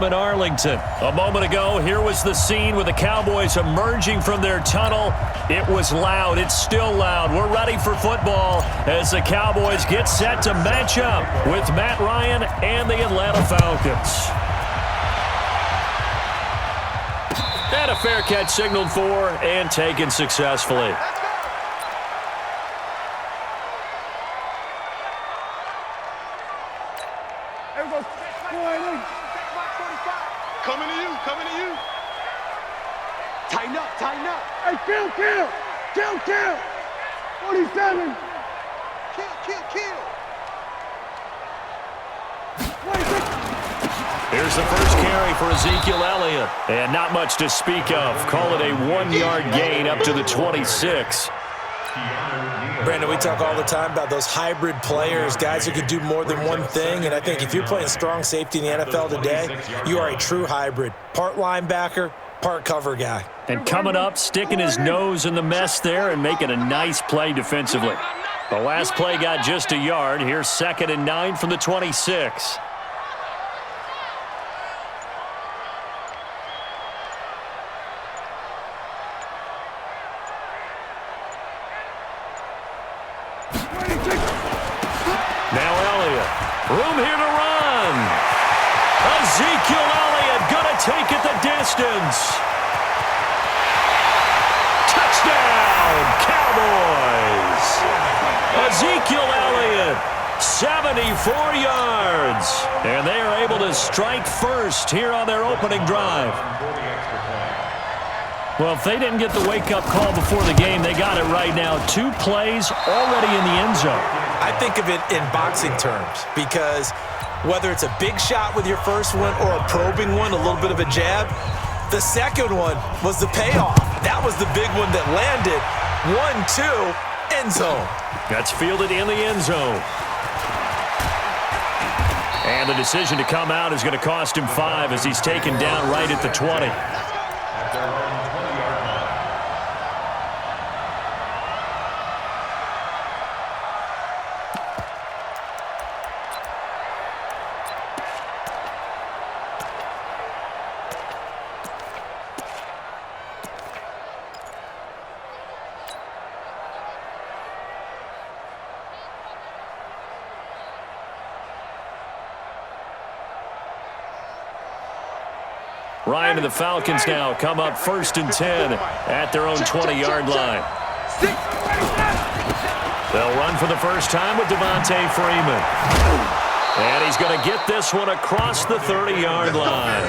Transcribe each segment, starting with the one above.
In Arlington. A moment ago, here was the scene with the Cowboys emerging from their tunnel. It was loud. It's still loud. We're ready for football as the Cowboys get set to match up with Matt Ryan and the Atlanta Falcons. And a fair catch signaled for and taken successfully. Coming to you, coming to you. Tighten up, tighten up. Hey, kill. 47. Kill. Here's the first carry for Ezekiel Elliott. And not much to speak of. Call it a 1-yard gain up to the 26. Brandon, we talk all the time about those hybrid players, guys who can do more than one thing, and I think if you're playing strong safety in the NFL today, you are a true hybrid. Part linebacker, part cover guy. And coming up, sticking his nose in the mess there and making a nice play defensively. The last play got just a yard. Here's 2nd and 9 from the 26. Room here to run. Ezekiel Elliott going to take it the distance. Touchdown, Cowboys. Ezekiel Elliott, 74 yards. And they are able to strike first here on their opening drive. Well, if they didn't get the wake-up call before the game, they got it right now. 2 plays already in the end zone. I think of it in boxing terms because whether it's a big shot with your first one or a probing one, a little bit of a jab, the second one was the payoff. That was the big one that landed. 1-2, end zone. That's fielded in the end zone. And the decision to come out is going to cost him 5 as he's taken down right at the 20. Ryan and the Falcons now come up 1st and 10 at their own 20-yard line. They'll run for the first time with Devontae Freeman. And he's going to get this one across the 30-yard line.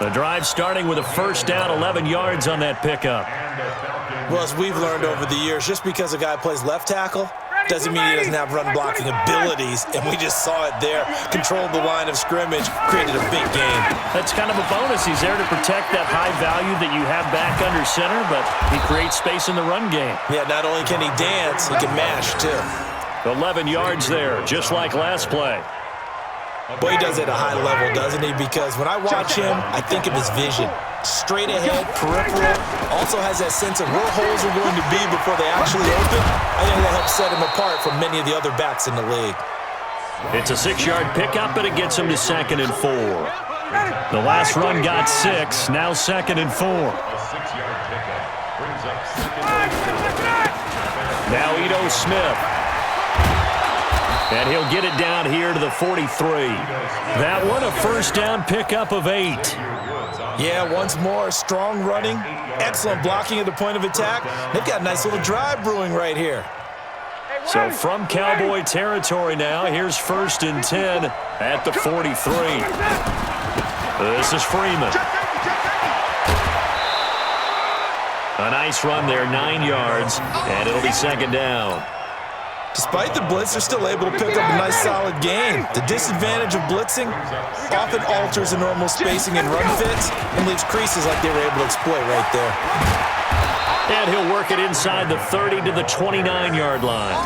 The drive starting with a first down, 11 yards on that pickup. Well, as we've learned over the years, just because a guy plays left tackle doesn't mean he doesn't have run-blocking abilities, and we just saw it there. Controlled the line of scrimmage, created a big game. That's kind of a bonus. He's there to protect that high value that you have back under center, but he creates space in the run game. Yeah, not only can he dance, he can mash, too. 11 yards there, just like last play. Boy, he does it at a high level, doesn't he? Because when I watch him, I think of his vision. Straight ahead, peripheral, also has that sense of where holes are going to be before they actually open. I think that helps set him apart from many of the other backs in the league. It's a 6-yard pickup, and it gets him to 2nd and 4. The last run got 6, now 2nd and 4. Now Ito Smith. And he'll get it down here to the 43. That one a first down pickup of 8. Yeah, once more, strong running, excellent blocking at the point of attack. They've got a nice little drive brewing right here. So from Cowboy territory now, here's 1st and 10 at the 43. This is Freeman. A nice run there, 9 yards, and it'll be 2nd down. Despite the blitz, they're still able to pick up a nice solid gain. The disadvantage of blitzing often alters the normal spacing and run fits and leaves creases like they were able to exploit right there. And he'll work it inside the 30 to the 29-yard line.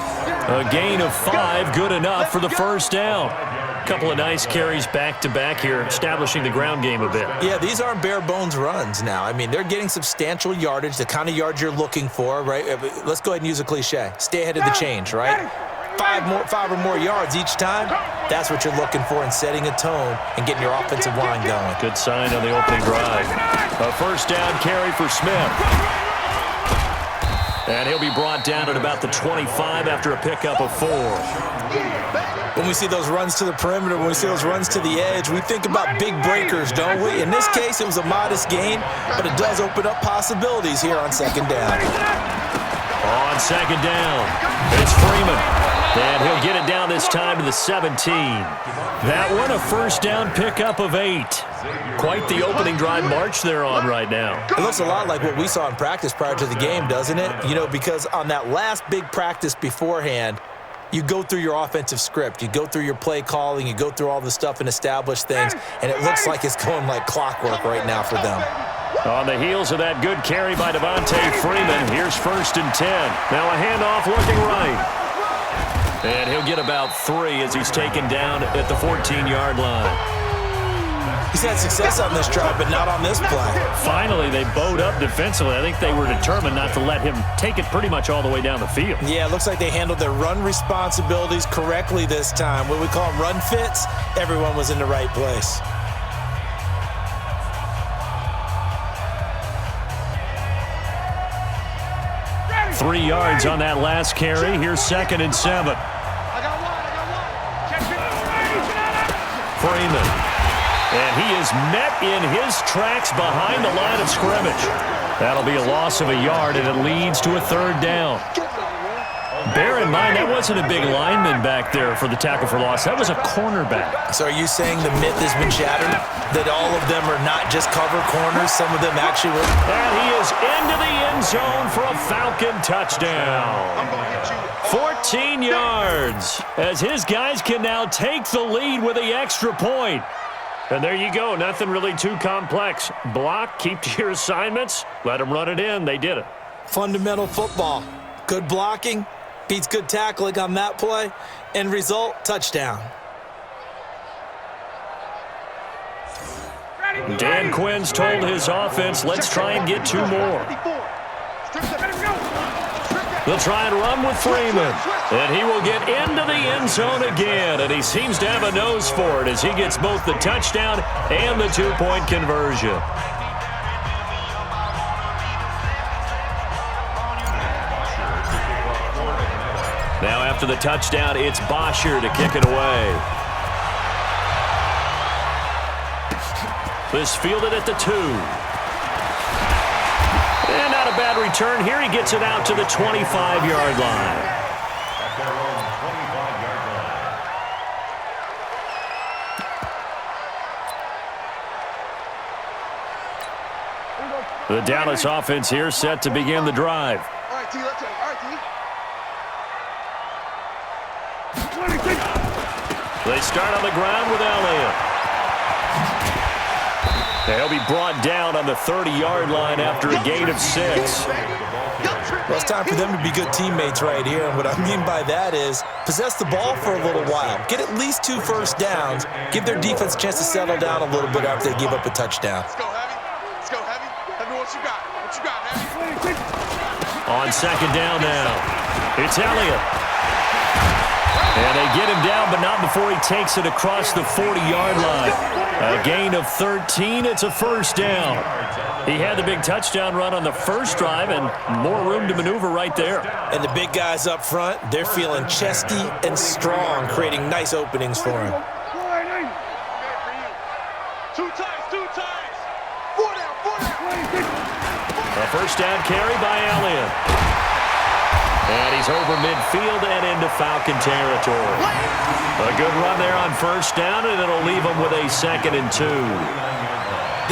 A gain of 5, good enough for the first down. A couple of nice carries back-to-back here, establishing the ground game a bit. Yeah, these aren't bare-bones runs now. I mean, they're getting substantial yardage, the kind of yards you're looking for, right? Let's go ahead and use a cliche. Stay ahead of the change, right? five or more yards each time, that's what you're looking for in setting a tone and getting your offensive line going. Good sign on the opening drive. A first down carry for Smith. And he'll be brought down at about the 25 after a pickup of 4. When we see those runs to the perimeter, when we see those runs to the edge, we think about big breakers, don't we? In this case, it was a modest gain, but it does open up possibilities here on second down. On second down, it's Freeman. And he'll get it down this time to the 17. That one, a first down pickup of 8. Quite the opening drive march they're on right now. It looks a lot like what we saw in practice prior to the game, doesn't it? You know, because on that last big practice beforehand, you go through your offensive script. You go through your play calling. You go through all the stuff and establish things. And it looks like it's going like clockwork right now for them. On the heels of that good carry by Devontae Freeman, here's 1st and 10. Now a handoff looking right. And he'll get about 3 as he's taken down at the 14-yard line. He's had success on this drive, but not on this play. Finally, they bowed up defensively. I think they were determined not to let him take it pretty much all the way down the field. Yeah, it looks like they handled their run responsibilities correctly this time. What we call them run fits, everyone was in the right place. Ready. 3 yards on that last carry. Here's 2nd and 7. Freeman. And he is met in his tracks behind the line of scrimmage. That'll be a loss of a yard, and it leads to a 3rd down. Bear in mind, that wasn't a big lineman back there for the tackle for loss. That was a cornerback. So are you saying the myth has been shattered? That all of them are not just cover corners? Some of them actually were? And he is into the end zone for a Falcon touchdown. 14 yards as his guys can now take the lead with the extra point. And there you go. Nothing really too complex. Block, keep to your assignments, let them run it in. They did it. Fundamental football. Good blocking beats good tackling on that play. End result, touchdown. Dan Quinn's told his offense, let's try and get 2 more. They'll try and run with Freeman. And he will get into the end zone again. And he seems to have a nose for it as he gets both the touchdown and the 2-point conversion. Now after the touchdown, it's Bosher to kick it away. This fielded at the 2. And not a bad return here. He gets it out to the 25-yard line. The Dallas offense here set to begin the drive. All right, T, let's go. All right, T. They start on the ground with Elliott. They'll be brought down on the 30-yard line after a gain of 6. Well, it's time for them to be good teammates right here. And what I mean by that is possess the ball for a little while. Get at least 2 first downs. Give their defense a chance to settle down a little bit after they give up a touchdown. Let's go, Heavy. Let's go, Heavy. Heavy, what you got? What you got, Heavy? On second down now, it's Elliott. And they get him down, but not before he takes it across the 40-yard line. A gain of 13. It's a first down. He had the big touchdown run on the first drive and more room to maneuver right there. And the big guys up front, they're feeling chesty and strong, creating nice openings for him. 2 times. 4 down. A first down carry by Elliott. And he's over midfield and into Falcon territory. A good run there on first down, and it'll leave him with a 2nd and 2.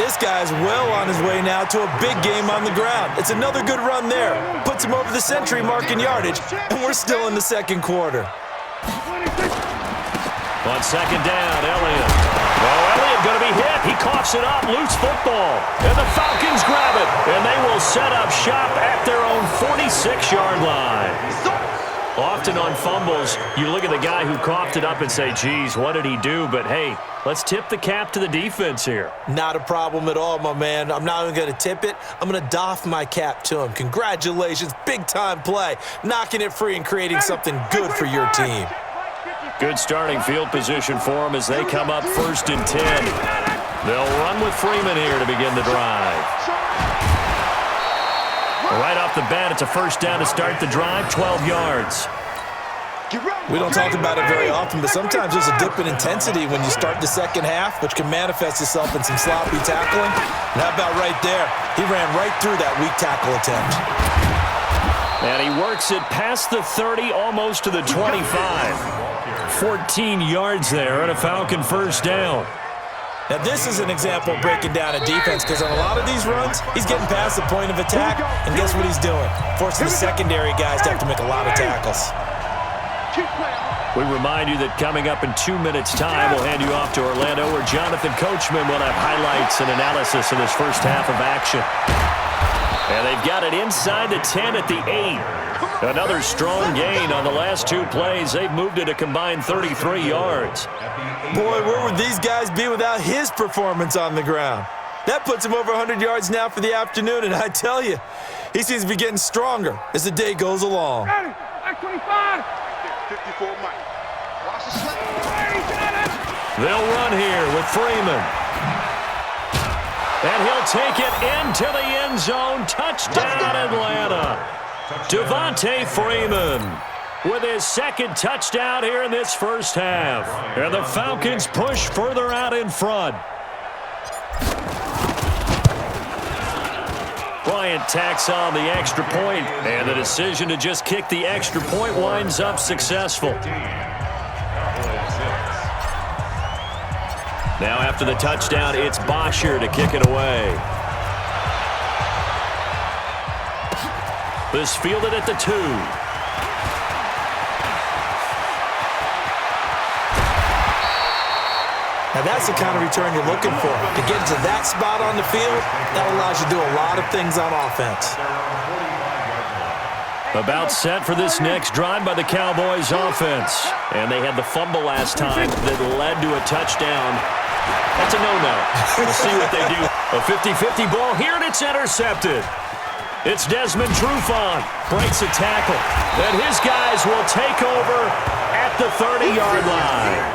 This guy's well on his way now to a big game on the ground. It's another good run there. Puts him over the century mark in yardage, and we're still in the second quarter. On second down, Elliott. Oh, Elliott going to be hit. He coughs it up. Loose football. And the Falcons grab it. And they will set up shop at their own 46-yard line. Often on fumbles, you look at the guy who coughed it up and say, geez, what did he do? But, hey, let's tip the cap to the defense here. Not a problem at all, my man. I'm not even going to tip it. I'm going to doff my cap to him. Congratulations. Big-time play. Knocking it free and creating something good for your team. Good starting field position for them as they come up 1st and 10. They'll run with Freeman here to begin the drive. Right off the bat, it's a 1st down to start the drive, 12 yards. We don't talk about it very often, but sometimes there's a dip in intensity when you start the second half, which can manifest itself in some sloppy tackling. And how about right there? He ran right through that weak tackle attempt. And he works it past the 30, almost to the 25. 14 yards there and a Falcon 1st down. Now, this is an example of breaking down a defense because on a lot of these runs, he's getting past the point of attack, and guess what he's doing? Forcing the secondary guys to have to make a lot of tackles. We remind you that coming up in 2 minutes' time, we'll hand you off to Orlando, where Jonathan Coachman will have highlights and analysis of this first half of action. And they've got it inside the 10 at the 8. Another strong gain on the last 2 plays. They've moved it a combined 33 yards. Boy, where would these guys be without his performance on the ground? That puts him over 100 yards now for the afternoon, and I tell you, he seems to be getting stronger as the day goes along. 25. 54 Mike. Watch the slip. They'll run here with Freeman. And he'll take it into the end zone. Touchdown, Atlanta. Devontae Freeman with his 2nd touchdown here in this first half. And the Falcons push further out in front. Bryant tacks on the extra point, and the decision to just kick the extra point winds up successful. Now after the touchdown, it's Bosher to kick it away. This fielded at the 2. Now that's the kind of return you're looking for. To get to that spot on the field, that allows you to do a lot of things on offense. About set for this next drive by the Cowboys offense. And they had the fumble last time that led to a touchdown. That's a no-no. We'll see what they do. A 50-50 ball here, and it's intercepted. It's Desmond Trufant. Breaks a tackle. And his guys will take over at the 30-yard line.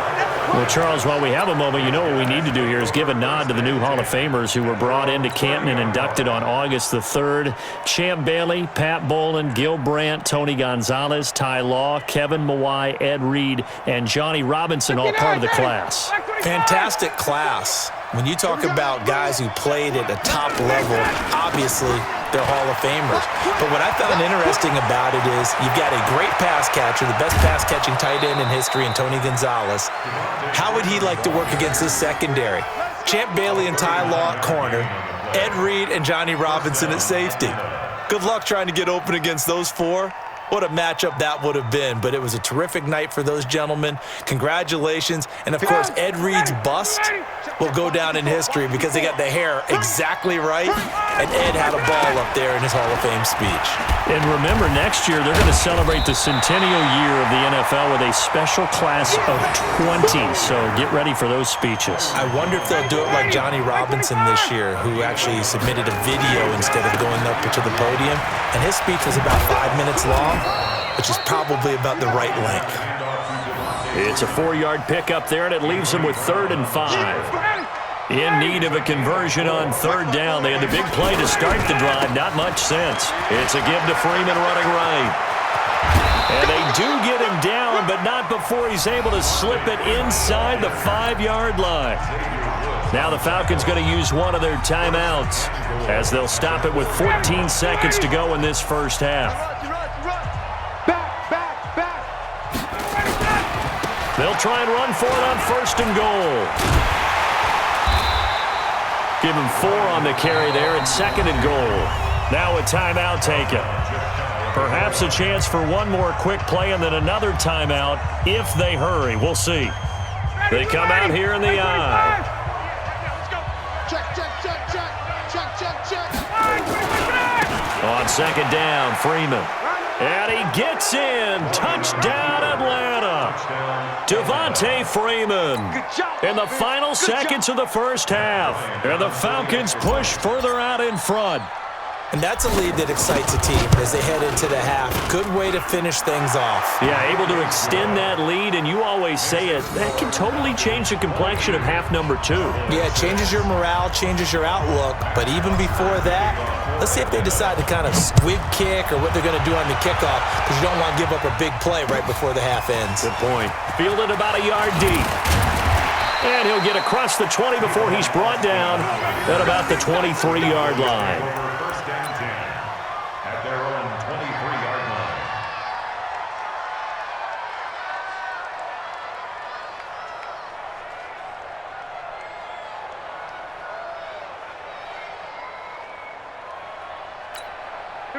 Well, Charles, while we have a moment, you know what we need to do here is give a nod to the new Hall of Famers who were brought into Canton and inducted on August the 3rd. Champ Bailey, Pat Bolin, Gil Brandt, Tony Gonzalez, Ty Law, Kevin Mawai, Ed Reed, and Johnny Robinson, all part of the class. Fantastic class. When you talk about guys who played at a top level, obviously they're Hall of Famers. But what I found interesting about it is you've got a great pass catcher, the best pass-catching tight end in history, in Tony Gonzalez. How would he like to work against his secondary? Champ Bailey and Ty Law at corner, Ed Reed and Johnny Robinson at safety. Good luck trying to get open against those 4. What a matchup that would have been, but it was a terrific night for those gentlemen. Congratulations. And, of course, Ed Reed's bust will go down in history because they got the hair exactly right, and Ed had a ball up there in his Hall of Fame speech. And remember, next year they're going to celebrate the centennial year of the NFL with a special class of 20, so get ready for those speeches. I wonder if they'll do it like Johnny Robinson this year, who actually submitted a video instead of going up to the podium, and his speech was about 5 minutes long, which is probably about the right length. It's a 4-yard pickup there, and it leaves them with 3rd and 5. In need of a conversion on 3rd down. They had the big play to start the drive. Not much sense. It's a give to Freeman running right. And they do get him down, but not before he's able to slip it inside the 5-yard line. Now the Falcons going to use one of their timeouts as they'll stop it with 14 seconds to go in this first half. They'll try and run for it on 1st and goal. Give him 4 on the carry there at 2nd and goal. Now a timeout taken. Perhaps a chance for one more quick play and then another timeout if they hurry. We'll see. They come out here in the eye. On 2nd down, Freeman. And he gets in. Touchdown, Atlanta. Devontae Freeman in the final seconds of the first half. And the Falcons push further out in front. And that's a lead that excites a team as they head into the half. Good way to finish things off. Yeah, able to extend that lead, and you always say it, that can totally change the complexion of half number 2. Yeah, it changes your morale, changes your outlook. But even before that, let's see if they decide to kind of squib kick or what they're going to do on the kickoff, because you don't want to give up a big play right before the half ends. Good point. Fielded about a yard deep. And he'll get across the 20 before he's brought down at about the 23-yard line.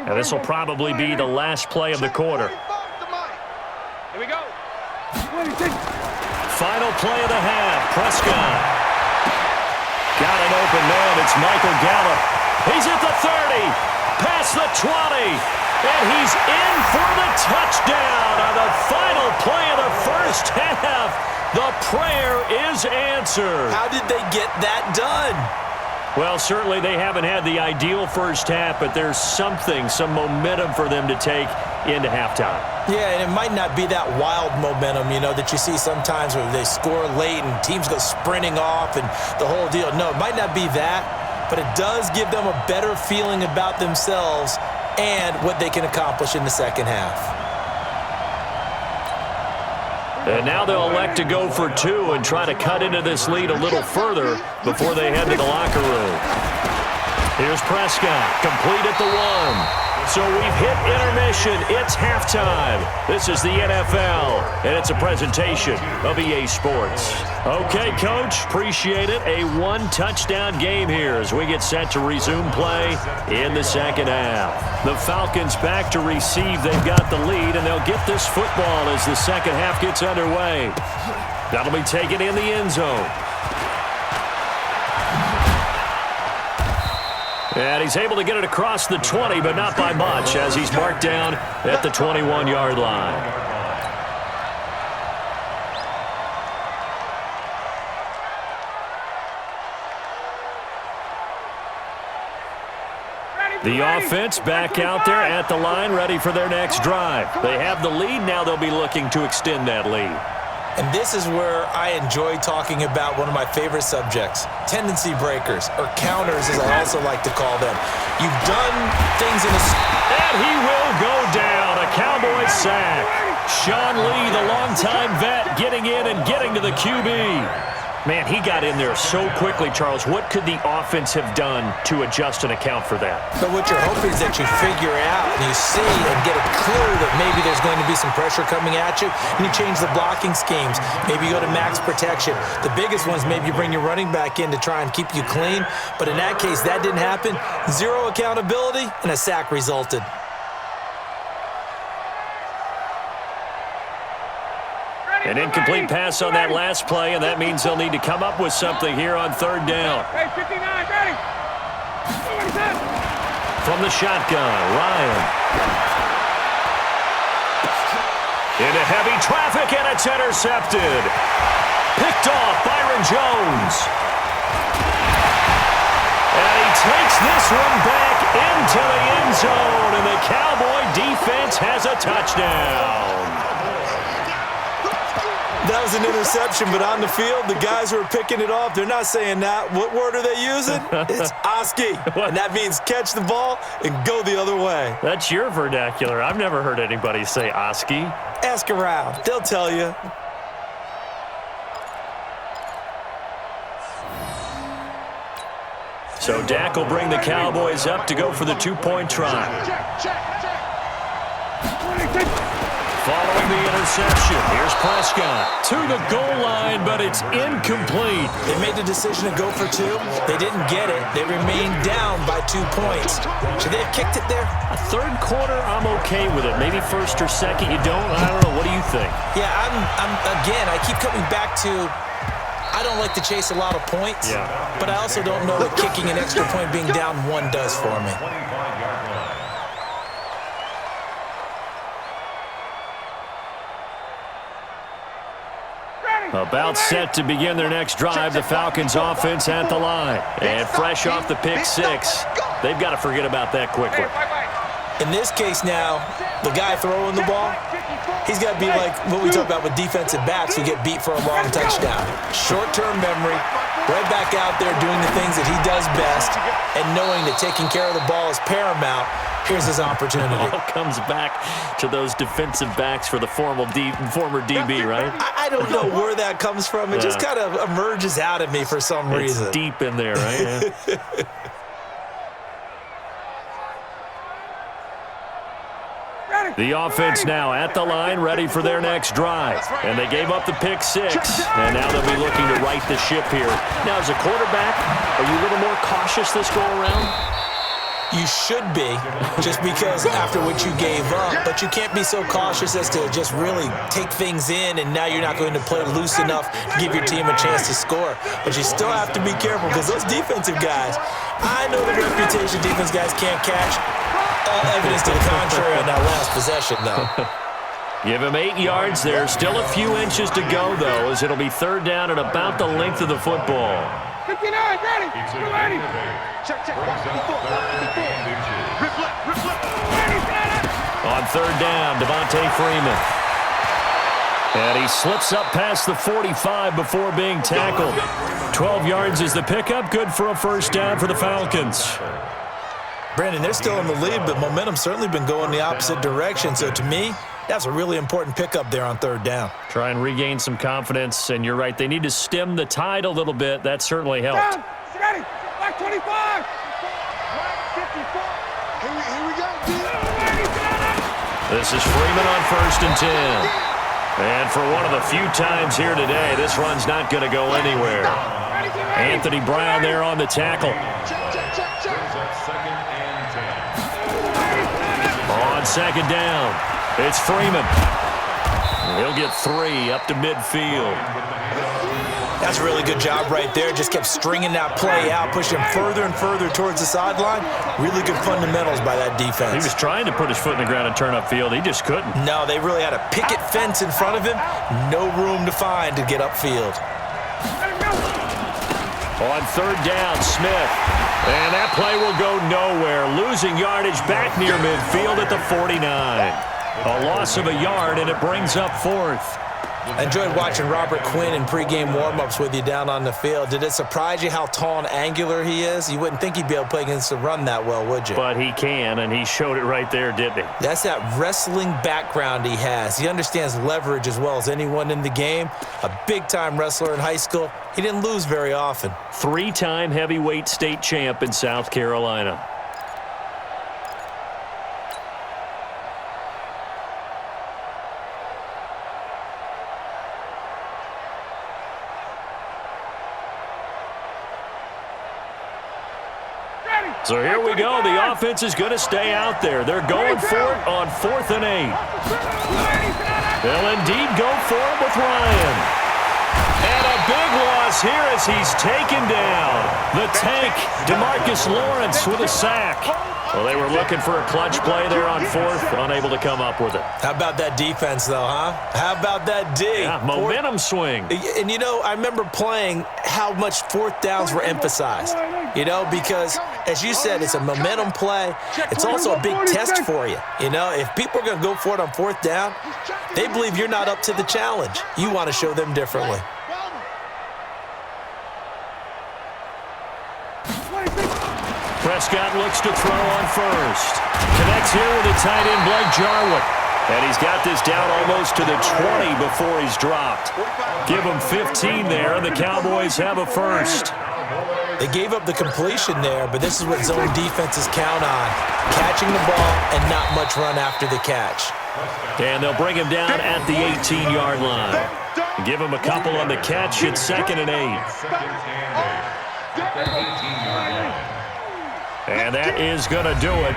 And this will probably be the last play of the quarter. Here we go. Final play of the half. Prescott. Got an open man. It's Michael Gallup. He's at the 30. Past the 20. And he's in for the touchdown on the final play of the first half. The prayer is answered. How did they get that done? Well, certainly they haven't had the ideal first half, but there's some momentum for them to take into halftime. Yeah, and it might not be that wild momentum, that you see sometimes where they score late and teams go sprinting off and the whole deal. No, it might not be that, but it does give them a better feeling about themselves and what they can accomplish in the second half. And now they'll elect to go for 2 and try to cut into this lead a little further before they head to the locker room. Here's Prescott, complete at the 1. So we've hit intermission. It's halftime. This is the NFL, and it's a presentation of EA Sports. Okay, Coach, appreciate it. A 1-touchdown game here as we get set to resume play in the second half. The Falcons back to receive. They've got the lead, and they'll get this football as the second half gets underway. That'll be taken in the end zone. And he's able to get it across the 20, but not by much, as he's marked down at the 21-yard line. The offense back out there at the line, ready for their next drive. They have the lead. Now they'll be looking to extend that lead. And this is where I enjoy talking about one of my favorite subjects, tendency breakers, or counters as I also like to call them. You've done things in a... And he will go down, a Cowboys sack. Sean Lee, the longtime vet, getting in and getting to the QB. Man, he got in there so quickly, Charles. What could the offense have done to adjust and account for that? But what you're hoping is that you figure out and you see and get a clue that maybe there's going to be some pressure coming at you, and you change the blocking schemes. Maybe you go to max protection. The biggest ones, maybe you bring your running back in to try and keep you clean. But in that case, that didn't happen. Zero accountability, and a sack resulted. An incomplete pass on that last play, and that means they'll need to come up with something here on third down. Hey, 59, ready. From the shotgun, Ryan. Into heavy traffic, and it's intercepted. Picked off Byron Jones. And he takes this one back into the end zone, and the Cowboy defense has a touchdown. That was an interception, but on the field, the guys who are picking it off, they're not saying that. What word are they using? It's Oski, and that means catch the ball and go the other way. That's your vernacular. I've never heard anybody say Oski. Ask around. They'll tell you. So Dak will bring the Cowboys up to go for the two-point try. Following the interception, here's Prescott to the goal line, but it's incomplete. They made the decision to go for 2. They didn't get it. They remained down by 2 points. Should they have kicked it there? A third quarter, I'm okay with it. Maybe first or second, you don't. I don't know. What do you think? Yeah, again, I keep coming back to I don't like to chase a lot of points, but I also don't know what kicking an extra point being down 1 does for me. About set to begin their next drive, the Falcons offense at the line. And fresh off the pick six, they've got to forget about that quickly. In this case now, the guy throwing the ball, he's got to be like what we talk about with defensive backs who get beat for a long touchdown. Short-term memory, right back out there doing the things that he does best, and knowing that taking care of the ball is paramount. Here's his opportunity. It all comes back to those defensive backs for the former DB, right? I don't know where that comes from. It just kind of emerges out of me for some reason. It's deep in there, right? Yeah. The offense now at the line, ready for their next drive. And they gave up the pick six, and now they'll be looking to right the ship here. Now, as a quarterback, are you a little more cautious this go-around? You should be, just because after what you gave up, but you can't be so cautious as to just really take things in, and now you're not going to play loose enough to give your team a chance to score. But you still have to be careful, because those defensive guys, I know the reputation defense guys can't catch. All evidence to the contrary on that last possession, though. Give him 8 yards there. Still a few inches to go, though, as it'll be third down at about the length of the football. 59, ready. Ready. Check. On third down, Devontae Freeman. And he slips up past the 45 before being tackled. 12 yards is the pickup. Good for a first down for the Falcons. Brandon, they're still in the lead, but momentum's certainly been going the opposite direction. So to me, that's a really important pickup there on third down. Try and regain some confidence, and you're right. They need to stem the tide a little bit. That certainly helped. Ready. Black 25. Black 54. Here we go. This is Freeman on 1st and 10. And for one of the few times here today, this run's not going to go anywhere. Anthony Brown there on the tackle. On second down, it's Freeman. He'll get 3 up to midfield. That's a really good job right there. Just kept stringing that play out, pushing further and further towards the sideline. Really good fundamentals by that defense. He was trying to put his foot in the ground and turn upfield. He just couldn't. No, they really had a picket fence in front of him. No room to find to get upfield. On third down, Smith. And that play will go nowhere. Losing yardage back near midfield at the 49. A loss of a yard, and it brings up 4th. I enjoyed watching Robert Quinn in pregame warm-ups with you down on the field. Did it surprise you how tall and angular he is? You wouldn't think he'd be able to play against the run that well, would you? But he can, and he showed it right there, didn't he? That's that wrestling background he has. He understands leverage as well as anyone in the game. A big-time wrestler in high school. He didn't lose very often. 3-time heavyweight state champ in South Carolina. So here we go. The offense is going to stay out there. They're going for it on 4th and 8. They'll indeed go for it with Ryan. And a big loss here as he's taken down. The tank, DeMarcus Lawrence with a sack. Well, they were looking for a clutch play there on 4th, unable to come up with it. How about that defense, though, huh? How about that D? Yeah, momentum swing. And, you know, I remember playing how much 4th downs were emphasized, you know, because, as you said, it's a momentum play. It's also a big test for you. You know, if people are going to go for it on 4th down, they believe you're not up to the challenge. You want to show them differently. Prescott looks to throw on 1st. Connects here with the tight end, Blake Jarwin. And he's got this down almost to the 20 before he's dropped. Give him 15 there, and the Cowboys have a 1st. They gave up the completion there, but this is what zone defenses count on. Catching the ball and not much run after the catch. And they'll bring him down at the 18-yard line. Give him a couple on the catch. It's 2nd and 8. And that is going to do it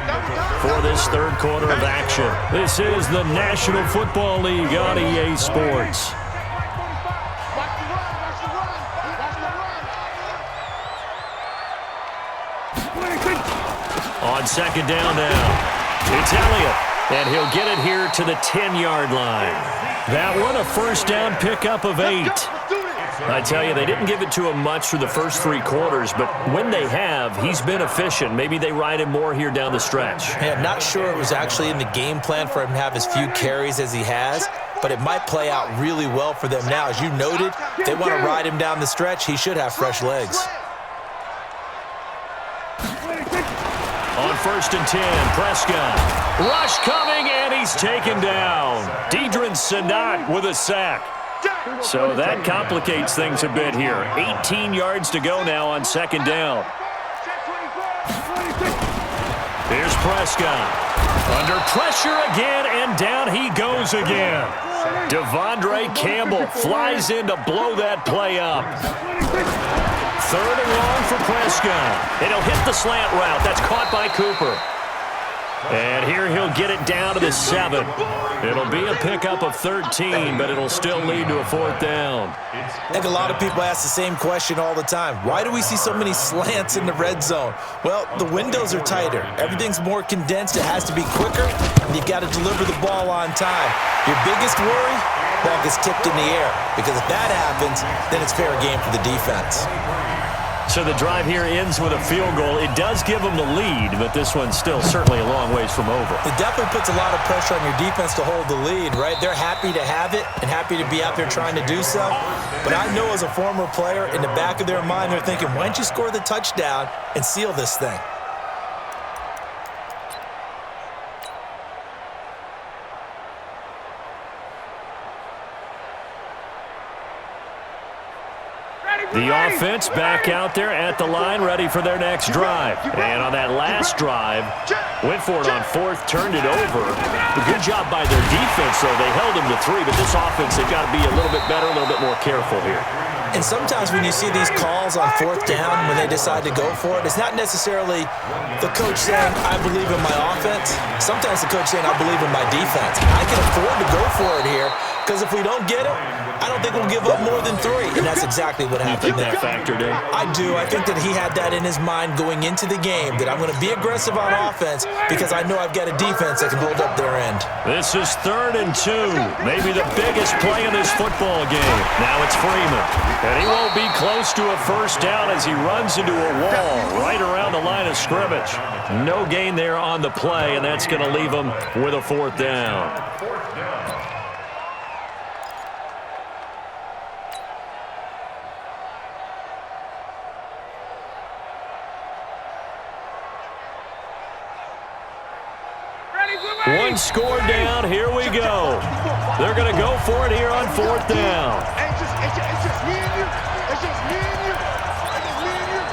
for this third quarter of action. This is the National Football League on EA Sports. On second down now, it's Elliott. And he'll get it here to the 10-yard line. That one, a first down pickup of 8. I tell you, they didn't give it to him much through the first 3 quarters, but when they have, he's been efficient. Maybe they ride him more here down the stretch. Hey, I'm not sure it was actually in the game plan for him to have as few carries as he has, but it might play out really well for them now. As you noted, if they want to ride him down the stretch, he should have fresh legs. On 1st and 10, Prescott. Rush coming, and he's taken down. Deidrin Sanat with a sack. So that complicates things a bit here. 18 yards to go now on 2nd down. Here's Prescott. Under pressure again, and down he goes again. Devondre Campbell flies in to blow that play up. 3rd and long for Prescott. And he'll hit the slant route. That's caught by Cooper. And here he'll get it down to the 7. It'll be a pickup of 13, but it'll still lead to a 4th down. I think a lot of people ask the same question all the time. Why do we see so many slants in the red zone? Well, the windows are tighter. Everything's more condensed. It has to be quicker, and you've got to deliver the ball on time. Your biggest worry? Ball gets tipped in the air, because if that happens, then it's fair game for the defense. So the drive here ends with a field goal. It does give them the lead, but this one's still certainly a long ways from over. It definitely puts a lot of pressure on your defense to hold the lead, right? They're happy to have it and happy to be out there trying to do so. But I know as a former player, in the back of their mind, they're thinking, why don't you score the touchdown and seal this thing? The offense back out there at the line, ready for their next drive. And on that last drive, went for it on 4th, turned it over. A good job by their defense, though. They held them to 3, but this offense, they've got to be a little bit better, a little bit more careful here. And sometimes when you see these calls on 4th down, when they decide to go for it, it's not necessarily the coach saying, I believe in my offense. Sometimes the coach saying, I believe in my defense. I can afford to go for it here, because if we don't get it, I don't think we'll give up more than 3. And that's exactly what happened there. Factored in? I do. I think that he had that in his mind going into the game, that I'm going to be aggressive on offense because I know I've got a defense that can hold up their end. This is 3rd and 2. Maybe the biggest play in this football game. Now it's Freeman. And he won't be close to a first down as he runs into a wall right around the line of scrimmage. No gain there on the play, and that's going to leave him with a 4th down. One score down. Here we go. They're going to go for it here on 4th down. It's just me and you. It's just me and you. It's just me and you.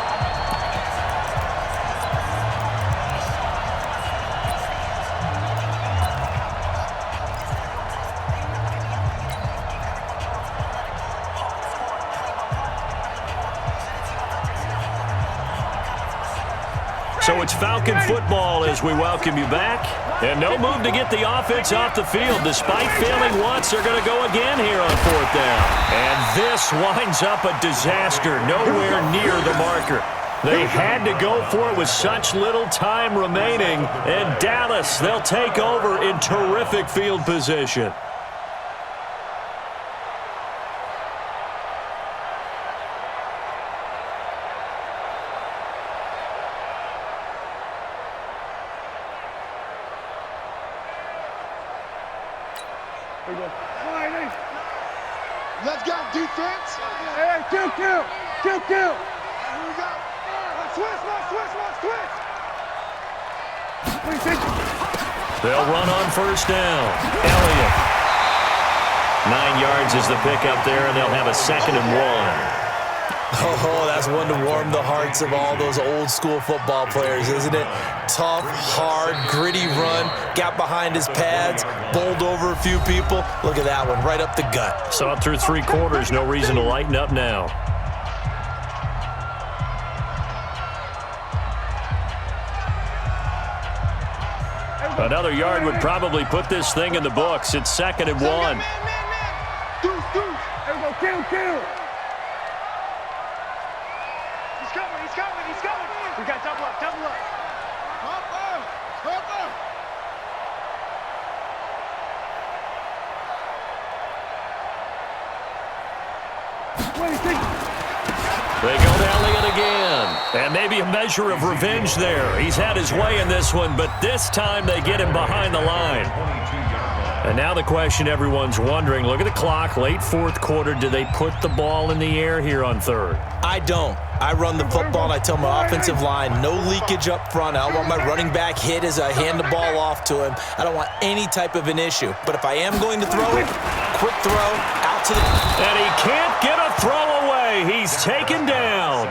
So it's Falcon football as we welcome you back. And no move to get the offense off the field. Despite failing once, they're going to go again here on 4th down. And this winds up a disaster, nowhere near the marker. They had to go for it with such little time remaining. And Dallas, they'll take over in terrific field position. Let's go, defense. Hey, kill. Here we go. Switch. They'll run on 1st down. Elliott. 9 yards is the pickup there, and they'll have a 2nd and 1. Oh, that's one to warm the hearts of all those old school football players, isn't it? Tough, hard, gritty run, got behind his pads, bowled over a few people. Look at that one, right up the gut. Saw it through 3 quarters, no reason to lighten up now. Another yard would probably put this thing in the books. It's 2nd and 1. There we go, kill. He's coming. We got double up. maybe a measure of revenge there. He's had his way in this one, but this time they get him behind the line. And now the question everyone's wondering, look at the clock, late fourth quarter. Do they put the ball in the air here on third? I don't. I run the football, and I tell my offensive line, no leakage up front. I don't want my running back hit as I hand the ball off to him. I don't want any type of an issue. But if I am going to throw it, quick throw, out to the... And he can't get a throw away. He's taken down.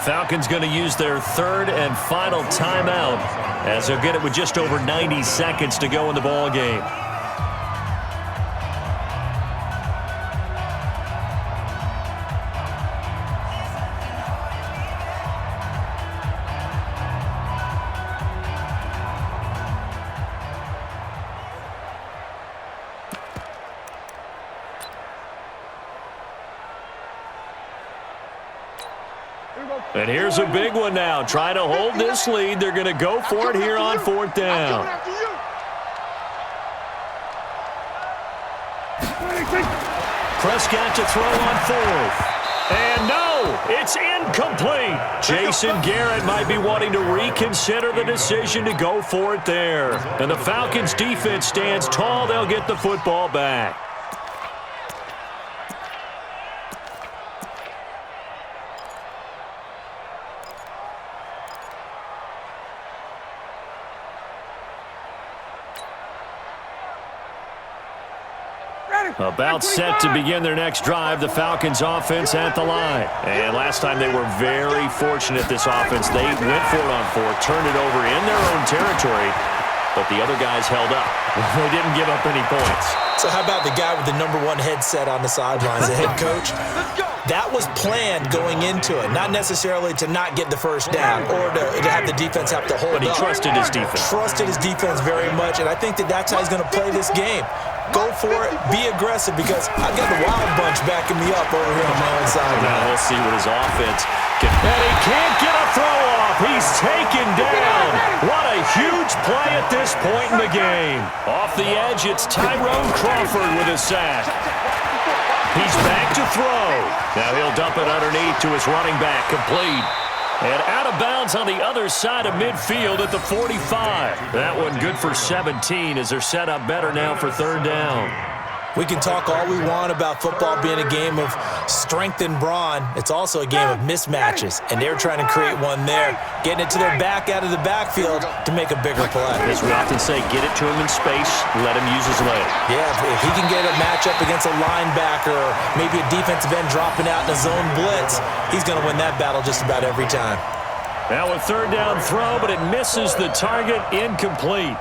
Falcons going to use their third and final timeout as they'll get it with just over 90 seconds to go in the ball game. And here's a big one now. Trying to hold this lead. They're going to go for it here on fourth down. Prescott to throw on fourth. And no, it's incomplete. Jason Garrett might be wanting to reconsider the decision to go for it there. And the Falcons defense stands tall. They'll get the football back. About set to begin their next drive, the Falcons offense at the line. And last time they were very fortunate, this offense. They went for it on fourth, turned it over in their own territory, but the other guys held up. They didn't give up any points. So how about the guy with the number one headset on the sidelines, the head coach? That was planned going into it, not necessarily to not get the first down or to have the defense have to hold up. But he trusted his defense. Trusted his defense very much, and I think that's how he's going to play this game. Go for it, be aggressive, because I've got the wild bunch backing me up over here on my own side. Now we'll see what his offense can. And he can't get a throw off. He's taken down. What a huge play at this point in the game. Off the edge, it's Tyrone Crawford with a sack. He's back to throw. Now he'll dump it underneath to his running back, complete. And out of bounds on the other side of midfield at the 45. That one good for 17 as they're set up better now for third down. We can talk all we want about football being a game of strength and brawn. It's also a game of mismatches, and they're trying to create one there, getting it to their back out of the backfield to make a bigger play. As we often say, get it to him in space, let him use his leg. Yeah, if he can get a matchup against a linebacker or maybe a defensive end dropping out in a zone blitz, he's going to win that battle just about every time. Now a third down throw, but it misses the target, incomplete.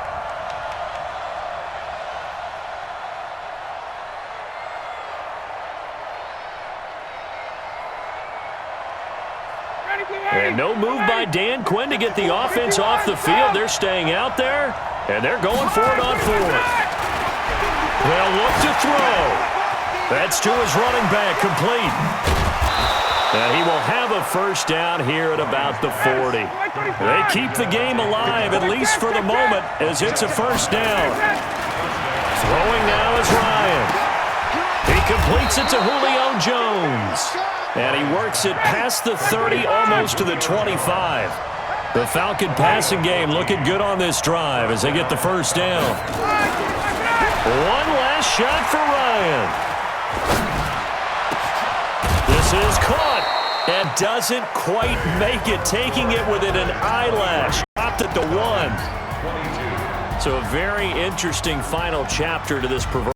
And no move by Dan Quinn to get the offense off the field. They're staying out there, and they're going for it on fourth. They'll look to throw. That's to his running back, complete. And he will have a first down here at about the 40. They keep the game alive, at least for the moment, as it's a first down. Throwing now is Ryan. He completes it to Julio Jones. And he works it past the 30, almost to the 25. The Falcon passing game looking good on this drive as they get the first down. One last shot for Ryan. This is caught and doesn't quite make it, taking it within an eyelash. Stopped at the 1. So a very interesting final chapter to this perverse.